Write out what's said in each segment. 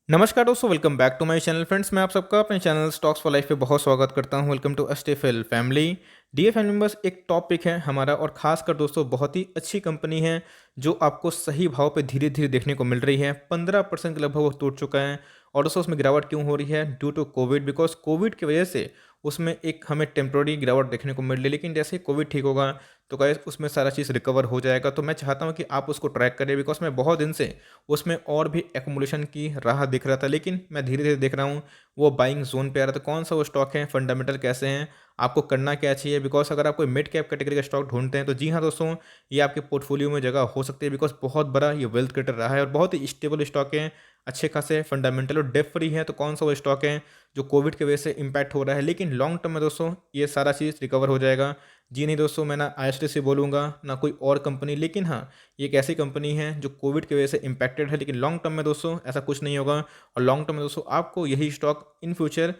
नमस्कार दोस्तों, welcome back to my channel. Friends, मैं आप सबका अपने चैनल स्टॉक्स फॉर लाइफ पे बहुत स्वागत करता हूं। Welcome to STFL family. Dear family members, एक टॉपिक है हमारा और खासकर दोस्तों बहुत ही अच्छी कंपनी है जो आपको सही भाव पे धीरे धीरे देखने को मिल रही है। 15% के लगभग वो टूट चुका है। और दोस्तों उसमें गिरावट क्यों हो रही है? Due to COVID. Because COVID की वजह से उसमें एक हमें टेम्प्रोरी गिरावट देखने को मिल रही है, लेकिन जैसे ही कोविड ठीक होगा तो गाइस उसमें सारा चीज़ रिकवर हो जाएगा। तो मैं चाहता हूँ कि आप उसको ट्रैक करें, बिकॉज मैं बहुत दिन से उसमें और भी एक्मुलेशन की राह दिख रहा था, लेकिन मैं धीरे धीरे देख रहा हूँ वो बाइंग जोन पे आ रहा था। कौन सा वो स्टॉक है, फंडामेंटल कैसे हैं, आपको करना क्या चाहिए? बिकॉज अगर आप कोई मिड कैप कैटेगरी का स्टॉक ढूंढते हैं तो जी हाँ दोस्तों, ये आपके पोर्टफोलियो में जगह हो सकती है। बिकॉज बहुत बड़ा ये वेल्थ क्रिएटर रहा है और बहुत ही स्टेबल स्टॉक है, अच्छे खासे फंडामेंटल और डेप फ्री है। तो कौन सा वो स्टॉक है जो कोविड की वजह से इम्पैक्ट हो रहा है, लेकिन लॉन्ग टर्म में दोस्तों ये सारा चीज़ रिकवर हो जाएगा। जी नहीं दोस्तों, मैं ना आईएसटीसी बोलूँगा ना कोई और कंपनी, लेकिन हाँ ये एक ऐसी कंपनी है जो कोविड की वजह से इम्पैक्टेड है, लेकिन लॉन्ग टर्म में दोस्तों ऐसा कुछ नहीं होगा। और लॉन्ग टर्म में दोस्तों आपको यही स्टॉक इन फ्यूचर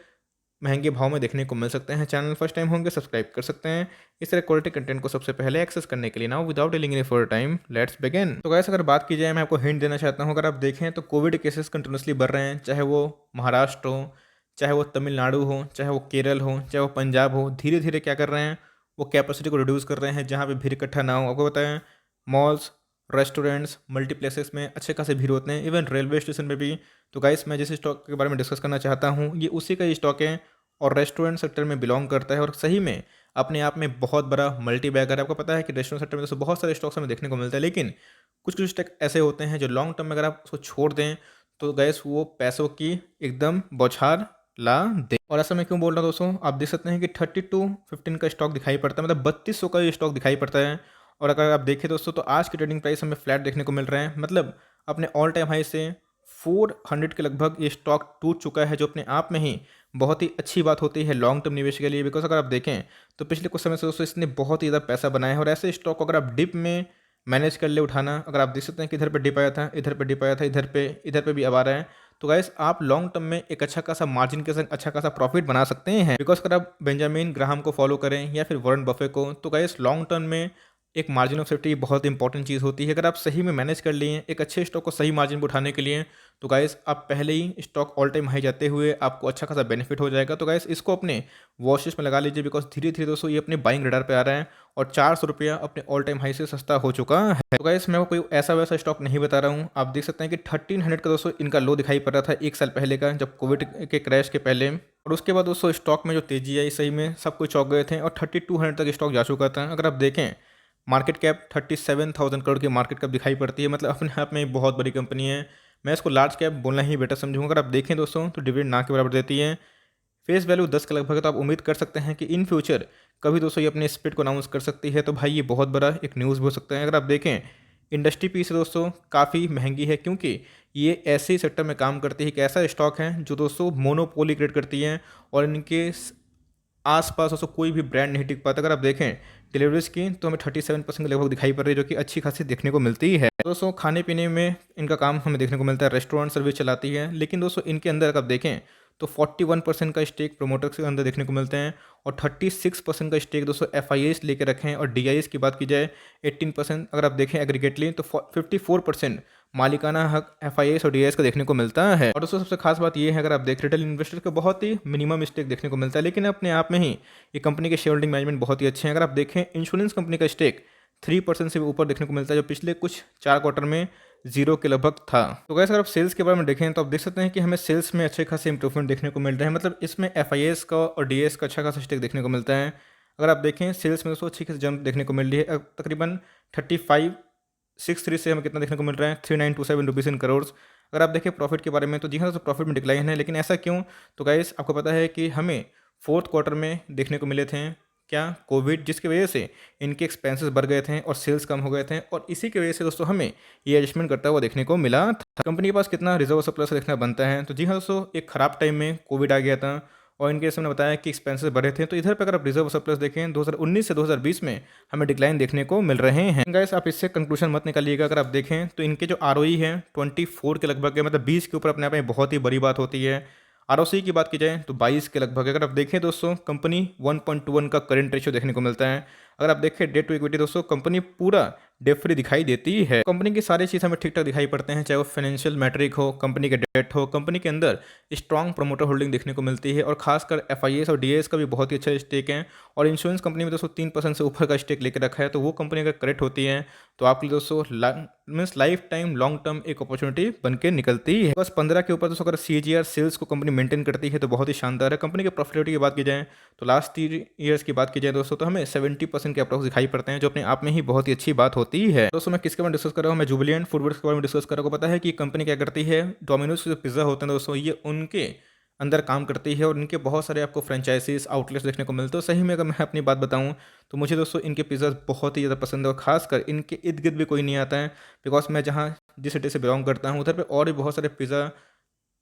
महंगे भाव में देखने को मिल सकते हैं। चैनल फर्स्ट टाइम होंगे सब्सक्राइब कर सकते हैं इस तरह क्वालिटी कंटेंट को सबसे पहले एक्सेस करने के लिए। Now without dealing any for time let's begin. तो गाइस अगर बात की जाए, मैं आपको हिंट देना चाहता हूँ। अगर आप देखें तो कोविड केसेस कंटिन्यूसली बढ़ रहे हैं, चाहे वो महाराष्ट्र हो, चाहे वो तमिलनाडु हो, चाहे वो केरल हो, चाहे वो पंजाब हो। धीरे धीरे क्या कर रहे हैं, वो कैपेसिटी को रिड्यूस कर रहे हैं जहाँ पे भीड़ इकट्ठा ना हो। आपको बताएं, मॉल्स, रेस्टोरेंट्स, मल्टीप्लेक्सेस में अच्छे खासे भीड़ होते हैं, इवन रेलवे स्टेशन पे भी। तो गाइस मैं जिस स्टॉक के बारे में डिस्कस करना चाहता हूँ ये उसी का ही स्टॉक है और रेस्टोरेंट सेक्टर में बिलोंग करता है और सही में अपने आप में बहुत बड़ा मल्टी बैगर है। आपको पता है कि रेस्टोरेंट सेक्टर में दोस्तों बहुत सारे स्टॉक्स हमें देखने को मिलते हैं, लेकिन कुछ कुछ स्टॉक ऐसे होते हैं जो लॉन्ग टर्म में अगर आप उसको छोड़ दें तो गैस वो पैसों की एकदम बौछार ला दे। और ऐसा मैं क्यों बोल रहा हूँ दोस्तों, आप देख सकते हैं कि 3215 का स्टॉक दिखाई पड़ता है, मतलब 3200 का ये स्टॉक दिखाई पड़ता है। और अगर आप देखें दोस्तों तो आज की ट्रेडिंग प्राइस हमें फ्लैट देखने को मिल रहे हैं, मतलब अपने ऑल टाइम हाई से 400 के लगभग ये स्टॉक टूट चुका है, जो अपने आप में ही बहुत ही अच्छी बात होती है लॉन्ग टर्म निवेश के लिए। बिकॉज अगर आप देखें तो पिछले कुछ समय से दोस्तों इसने बहुत ही ज़्यादा पैसा बनाया है और ऐसे स्टॉक को अगर आप डिप में मैनेज कर ले उठाना, अगर आप देख सकते हैं कि इधर पे डिप आया था, इधर पे डिप आया था, इधर पे भी अब आ रहा है, तो गाइस आप लॉन्ग टर्म में एक अच्छा खासा मार्जिन के संग अच्छा खासा प्रॉफिट बना सकते हैं। बिकॉज अगर आप बेंजामिन ग्राहम को फॉलो करें या फिर वॉरेन बफे को, तो गाइस लॉन्ग टर्म में एक मार्जिन ऑफ सेफ्टी बहुत इंपॉर्टेंट चीज़ होती है। अगर आप सही में मैनेज कर लिए एक अच्छे स्टॉक को सही मार्जिन पर उठाने के लिए, तो गाइस आप पहले ही स्टॉक ऑल टाइम हाई जाते हुए आपको अच्छा खासा बेनिफिट हो जाएगा। तो गाइस इसको अपने वॉच लिस्ट में लगा लीजिए, बिकॉज धीरे धीरे दोस्तों ये अपने बाइंग रडार पे आ रहा है और 400 रुपया अपने ऑल टाइम हाई से सस्ता हो चुका है। तो गाइस मैं कोई ऐसा वैसा स्टॉक नहीं बता रहा हूँ। आप देख सकते हैं कि 1300 का दोस्तों इनका लो दिखाई पड़ रहा था एक साल पहले का, जब कोविड के क्रैश के पहले। और उसके बाद दोस्तों स्टॉक में जो तेजी आई, सही में सब कुछ चौंक गए थे और 3200 तक स्टॉक जा चुका था। अगर आप देखें मार्केट कैप 37,000 करोड़ की मार्केट कैप दिखाई पड़ती है, मतलब अपने आप में बहुत बड़ी कंपनी है। मैं इसको लार्ज कैप बोलना ही बेटर समझूंगा। अगर आप देखें दोस्तों तो डिविडेंड ना के बराबर देती है, फेस वैल्यू 10 के लगभग है। तो आप उम्मीद कर सकते हैं कि इन फ्यूचर कभी दोस्तों ये अपने स्प्लिट को अनाउंस कर सकती है। तो भाई ये बहुत बड़ा एक न्यूज़ भी हो सकता है। अगर आप देखें इंडस्ट्री पीस दोस्तों काफ़ी महंगी है, क्योंकि ये ऐसे ही सेक्टर में काम करती है, एक ऐसा स्टॉक है जो दोस्तों मोनोपोली क्रिएट करती है और इनके आस-पास दोस्तों कोई भी ब्रांड नहीं टिक पाता। अगर आप देखें डिलीवरीज की तो हमें 37% के लगभग दिखाई पड़ रही है, जो कि अच्छी खासी देखने को मिलती है। दोस्तों खाने पीने में इनका काम हमें देखने को मिलता है, रेस्टोरेंट सर्विस चलाती है, लेकिन दोस्तों इनके अंदर अगर आप देखें तो 41% का स्टेक प्रोमोटर्स के अंदर देखने को मिलते हैं और 36% का स्टेक दोस्तों एफ लेके रखे हैं। और डी की बात की जाए 18%, अगर आप देखें एग्रीगेटली तो 54% मालिकाना हक एफ और डी का देखने को मिलता है। और दोस्तों सबसे खास बात ये है, अगर आप देख रिटेल इन्वेस्टर को बहुत ही मिनिमम स्टेक देखने को मिलता है, लेकिन अपने आप में ही ये कंपनी के शेयर होल्डिंग मैनेजमेंट बहुत ही अच्छे हैं। अगर आप देखें इंश्योरेंस कंपनी का स्टेक 3% से भी ऊपर देखने को मिलता है, जो पिछले कुछ 4 क्वार्टर में 0 के लगभग था। तो गैस अगर आप सेल्स के बारे में देखें तो आप देख सकते हैं कि हमें सेल्स में अच्छे खासे इंप्रूवमेंट देखने को मिल रहे हैं, मतलब इसमें एफ का और डी का अच्छा खासा स्टेक देखने को मिलता है। अगर आप देखें सेल्स में दोस्तों अच्छी खासी जंप देखने को मिल रही है, तकरीबन 3563 से हमें कितना देखने को मिल रहा है, 3927 रुपीज़ इन करोड़। अगर आप देखें प्रॉफिट के बारे में तो जी हाँ दोस्तों प्रॉफिट में डिक्लाइन है, लेकिन ऐसा क्यों? तो गाइस आपको पता है कि हमें फोर्थ क्वार्टर में देखने को मिले थे क्या, कोविड, जिसकी वजह से इनके एक्सपेंसेस बढ़ गए थे और सेल्स कम हो गए थे, और इसी की वजह से दोस्तों हमें ये एडजस्टमेंट करता हुआ देखने को मिला था। कंपनी के पास कितना रिजर्व सरप्लस देखना बनता है, तो जी हाँ दोस्तों एक खराब टाइम में कोविड आ गया था और इनके हमने बताया कि एक्सपेंसेस बढ़े थे। तो इधर पर अगर आप रिजर्व सरप्लस देखें 2019 से 2020 में हमें डिक्लाइन देखने को मिल रहे हैं। गाइस आप इससे कंक्लूजन मत निकालिएगा। अगर आप देखें तो इनके जो आरओई है 24 के लगभग है, मतलब 20 के ऊपर अपने आप में बहुत ही बड़ी बात होती है। आरओसी की बात की जाए तो 22 के लगभग है। अगर आप देखें दोस्तों कंपनी 1.21 का करंट रेशियो देखने को मिलता है। अगर आप देखें डेट टू इक्विटी दोस्तों, कंपनी पूरा डेट फ्री दिखाई देती है। कंपनी की सारी चीज़ हमें ठीक ठाक दिखाई पड़ते हैं, चाहे वो फाइनेंशियल मैट्रिक हो, कंपनी के डेट हो, कंपनी के अंदर स्ट्रॉन्ग प्रमोटर होल्डिंग देखने को मिलती है और खासकर एफआईएस और डीएस का भी बहुत ही अच्छा स्टेक है। और इंश्योरेंस कंपनी में दोस्तों 3% से ऊपर का स्टेक लेकर रखा है, तो वो कंपनी अगर करेक्ट होती है तो आपके लिए दोस्तों means life time long term एक अपॉर्चुनिटी बन के निकलती है। बस 15 के ऊपर दोस्तों अगर सीजीआर सेल्स को कंपनी मेंटेन करती है तो बहुत ही शानदार है। कंपनी के प्रॉफिटेबिलिटी की बात की जाए तो लास्ट 3 ईयर्स की बात की जाए दोस्तों, तो हमें 70% के अप्रॉक्स दिखाई पड़ते हैं, जो अपने आप में ही बहुत ही अच्छी बात होती है। दोस्तों मैं किसके बारे में डिस्कस कर रहा हूँ, मैं जुबिलिएंट फूडवर्क्स के बारे में डिस्कस कर रहा हूँ। पता है कि कंपनी क्या करती है, डोमिनोज के जो पिज़्ज़ा होते हैं दोस्तों, ये उनके अंदर काम करती है और इनके बहुत सारे आपको फ्रेंचाइजीज आउटलेट्स देखने को मिलते हैं। सही में अगर मैं अपनी बात बताऊं तो मुझे दोस्तों इनके पिज़्ज़ा बहुत ही ज़्यादा पसंद है और खासकर इनके इर्द गिर्द भी कोई नहीं आता है। बिकॉज मैं जहाँ जिस सिटी से बिलोंग करता हूँ उधर पे और भी बहुत सारे पिज़्ज़ा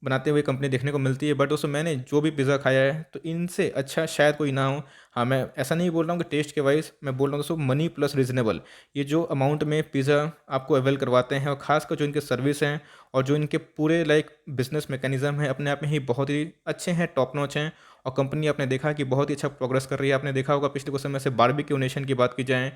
बनाते हुए कंपनी देखने को मिलती है, बट दोस्तों मैंने जो भी पिज़्ज़ा खाया है तो इनसे अच्छा शायद कोई ना हो। हाँ, मैं ऐसा नहीं बोल रहा हूँ कि टेस्ट के वाइज, मैं बोल रहा हूँ दोस्तों मनी प्लस रीजनेबल। ये जो अमाउंट में पिज़्ज़ा आपको अवेल करवाते हैं और ख़ासकर जो इनके सर्विस हैं और जो इनके पूरे लाइक बिजनेस मैकेनिज्म है अपने आप में ही बहुत ही अच्छे हैं, टॉप नॉच हैं। और कंपनी आपने देखा कि बहुत ही अच्छा प्रोग्रेस कर रही है। आपने देखा होगा पिछले कुछ समय से बारबेक्यू नेशन की बात की जाए,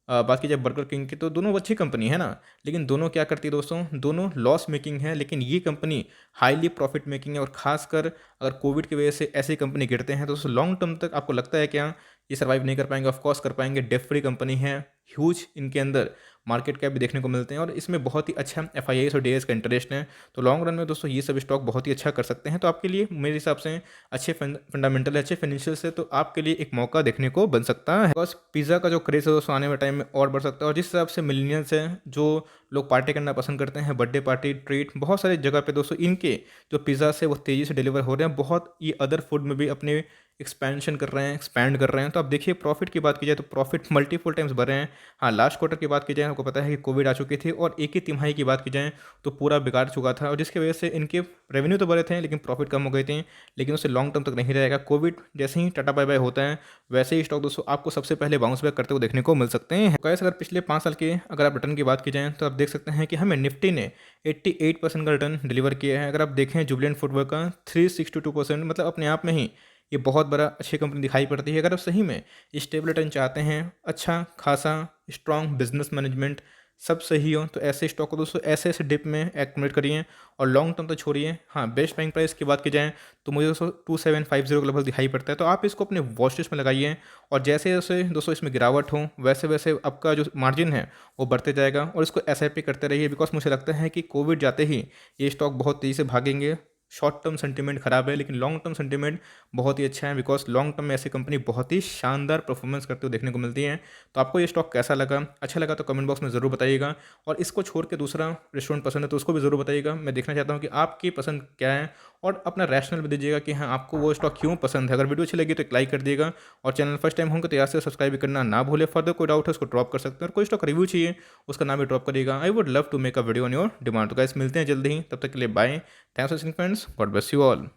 बात की जाए बर्गर किंग की, तो दोनों अच्छी कंपनी है ना। लेकिन दोनों क्या करती है दोस्तों, दोनों लॉस मेकिंग है, लेकिन ये कंपनी हाईली प्रॉफिट मेकिंग है। और खासकर अगर कोविड की वजह से ऐसी कंपनी गिरते हैं तो दोस्तों लॉन्ग टर्म तक आपको लगता है क्या ये सर्वाइव नहीं कर पाएंगे? ऑफकोर्स कर पाएंगे। डेट फ्री कंपनी है, ह्यूज इनके अंदर मार्केट कैप भी देखने को मिलते हैं और इसमें बहुत ही अच्छा एफआईआईएस और डीएस का इंटरेस्ट है। तो लॉन्ग रन में दोस्तों ये सब स्टॉक बहुत ही अच्छा कर सकते हैं। तो आपके लिए मेरे हिसाब से अच्छे फंडामेंटल है, अच्छे फाइनेंशियल से, तो आपके लिए एक मौका देखने को बन सकता है। बस पिज़्ज़ा का जो क्रेज है दोस्तों आने वाले टाइम में और बढ़ सकता है। और जिस हिसाब से मिलीनियल्स हैं जो लोग पार्टी करना पसंद करते हैं, बर्थडे पार्टी, ट्रीट, बहुत सारी जगह पे दोस्तों इनके जो पिज़्ज़ा से वो तेज़ी से डिलीवर हो रहे हैं। बहुत ये अदर फूड में भी अपने एक्सपेंशन कर रहे हैं, एक्सपैंड कर रहे हैं। तो आप देखिए प्रॉफिट की बात की जाए तो प्रॉफिट मल्टीपल टाइम्स बढ़ रहे हैं। हाँ, लास्ट क्वार्टर की बात की जाए आपको पता है कि कोविड आ चुकी थी और एक ही तिमाही की बात की जाए तो पूरा बिगाड़ चुका था, और जिसकी वजह से इनके रेवेन्यू तो बढ़े थे लेकिन प्रॉफिट कम हो गए थे। लेकिन उससे लॉन्ग टर्म तक नहीं रहेगा। कोविड जैसे ही टाटा बाय बाय होता है वैसे ही स्टॉक दोस्तों आपको सबसे पहले बाउंस बैक करते हुए देखने को मिल सकते हैं। कैसे अगर पिछले 5 साल के अगर आप रिटर्न की बात की जाए तो आप देख सकते हैं कि हमें निफ्टी ने 88% का रिटर्न डिलीवर किया है। अगर आप देखें जुबिलिएंट फूडवर्क का 362%, मतलब अपने आप में ही ये बहुत बड़ा अच्छी कंपनी दिखाई पड़ती है। अगर आप सही में स्टेबल रिटर्न चाहते हैं, अच्छा खासा स्ट्रॉन्ग बिजनेस मैनेजमेंट सब सही हो, तो ऐसे स्टॉक को दोस्तों ऐसे ऐसे डिप में एक्यूमुलेट करिए और लॉन्ग टर्म तो छोड़िए। हाँ, बेस्ट बाइंग प्राइस की बात की जाए तो मुझे दोस्तों 2750 के लगभग दिखाई पड़ता है, तो आप इसको अपने वॉच लिस्ट में लगाइए। और जैसे जैसे दोस्तों इसमें गिरावट हो वैसे वैसे आपका जो मार्जिन है वो बढ़ते जाएगा और इसको एसआईपी करते रहिए। बिकॉज मुझे लगता है कि कोविड जाते ही ये स्टॉक बहुत तेज़ी से भागेंगे। शॉर्ट टर्म सेंटीमेंट खराब है लेकिन लॉन्ग टर्म सेंटीमेंट बहुत ही अच्छा है, बिकॉज लॉन्ग टर्म में ऐसी कंपनी बहुत ही शानदार परफॉर्मेंस करते हुए देखने को मिलती है। तो आपको ये स्टॉक कैसा लगा, अच्छा लगा तो कमेंट बॉक्स में ज़रूर बताइएगा। और इसको छोड़ के दूसरा रेस्टोरेंट पसंद है तो उसको भी ज़रूर बताइएगा। मैं देखना चाहता हूँ कि आपकी पसंद क्या है और अपना रैशनल भी दीजिएगा कि हाँ आपको वो स्टॉक क्यों पसंद है। अगर वीडियो अच्छी लगी तो एक लाइक कर दिएगा और चैनल फर्स्ट टाइम होंगे तो यहाँ से सब्सक्राइब भी करना ना भूले। फर्दर कोई डाउट है उसको ड्रॉप कर सकते हैं और कोई स्टॉक रिव्यू चाहिए उसका नाम भी ड्रॉप करिएगा। I would love to make a video on your demand. तो गाइस मिलते हैं जल्दी ही, तब तक के लिए bye. Thanks for watching friends, God bless you all.